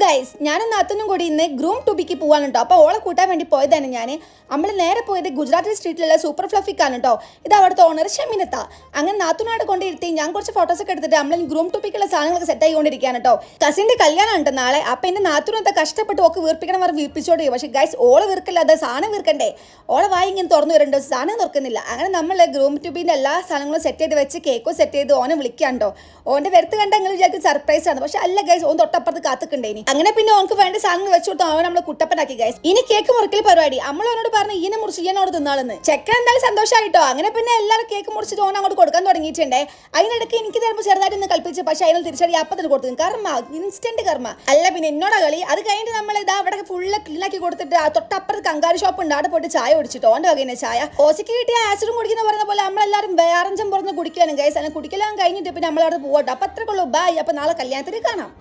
Guys ഞാനും നാത്തനും കൂടി ഇന്ന് ഗ്രൂം ടൂബിക്ക് പോവാണ് കേട്ടോ. അപ്പോൾ ഓളെ കൂട്ടാൻ വേണ്ടി പോയതാണ് ഞാൻ. നമ്മൾ നേരെ പോയത് ഗുജറാത്തി സ്ട്രീറ്റിലുള്ള സൂപ്പർ ഫ്ലഫിക്കാണ് കേട്ടോ. ഇത് അവിടുത്തെ ഓണർ ഷെമിനത്ത. അങ്ങനെ നാത്തുനാട് കൊണ്ടിരുത്തി ഞാൻ കുറച്ച് ഫോട്ടോസൊക്കെ എടുത്തിട്ട് നമ്മൾ ഗ്രൂം ടൂബിക്കുള്ള സാധനങ്ങളൊക്കെ സെറ്റ് ആയിക്കൊണ്ടിരിക്കുകയാണ് കേട്ടോ. കസിൻ്റെ കല്യാണം ഉണ്ട് നാളെ. അപ്പം എൻ്റെ നാത്തുനത്തെ കഷ്ടപ്പെട്ട് ഓക്ക് വീർപ്പിക്കണം വരെ വീർപ്പിച്ചോണ്ട്. പക്ഷേ ഗൈസ് ഓളെ വീർക്കല്ലാതെ സാധനം വീർക്കണ്ടേ. ഓളെ വായി ഇങ്ങനെ തുറന്നു വരണ്ടോ, സാധനം തുറക്കുന്നില്ല. അങ്ങനെ നമ്മൾ ഗ്രൂം ട്യൂബിൻ്റെ എല്ലാ സാധനങ്ങളും സെറ്റ് ചെയ്ത് വെച്ച് കേക്കോ സെറ്റ് ചെയ്ത് ഓനെ വിളിക്കാണ്ടോ. ഓൻ്റെ വരുത്ത് കണ്ട നിങ്ങൾ വിചാരിക്കും സർപ്രൈസ് ആണ്. പക്ഷെ അല്ല ഗൈസ്, ഓൻ തൊട്ടപ്പുറത്ത് കാത്തുക്കണ്ടേ. അങ്ങനെ പിന്നെ ഓർക്ക് വേണ്ട സാധനങ്ങൾ വെച്ചു കൊടുത്തു. അവൻ നമ്മളെ കുട്ടപ്പനാക്കി ഗൈസ്. ഇനി കേക്ക് മുറിക്കൽ പരിപാടി. നമ്മളോട് പറഞ്ഞു ഈനെ മുറിച്ച് ഈനോട് തിന്നാളെന്ന്. ചെക്കൻ എന്തായാലും സന്തോഷമായിട്ടോ. അങ്ങനെ പിന്നെ എല്ലാവരും കേക്ക് മുറിച്ചിട്ട് ഓൻ അങ്ങോട്ട് കൊടുക്കാൻ തുടങ്ങിയിട്ടുണ്ടേ. അതിനിടയ്ക്ക് എനിക്ക് ചിലപ്പോൾ ചെറുതായിട്ട് ഒന്ന് കൽപ്പിച്ച്, പക്ഷെ അതിന് തിരിച്ചടി അപ്പത്തിന് കൊടുത്തു. കർമ്മ, ഇൻസ്റ്റന്റ് കർമ്മ. അല്ല പിന്നെ എന്നോടാ കളി. അത് കഴിഞ്ഞിട്ട് നമ്മൾ ഇതാ അവിടെ ഫുള്ള് ക്ലീനാക്കി കൊടുത്തിട്ട് തൊട്ടപ്പുറത്ത് കങ്കാരി ഷോപ്പ് ഉണ്ട്. അവിടെ പോയിട്ട് ചായ കുടിച്ചിട്ടോ. ഓൻ്റെ വകയിനെ ചായ ഓസിക്ക് കിട്ടിയ ആസിഡും കുടിക്കുന്ന പറയുന്ന പോലെ നമ്മളെല്ലാവരും വേറഞ്ചം പുറന്ന് കുടിക്കാനും ഗൈസ്. അങ്ങനെ കുടിക്കലാൻ കഴിഞ്ഞിട്ട് പിന്നെ നമ്മളവിടെ പോകട്ടോ. അപ്പം അത്രക്കുള്ളൂ. ബൈ. അപ്പം നാളെ കല്യാണത്തിന് കാണാം.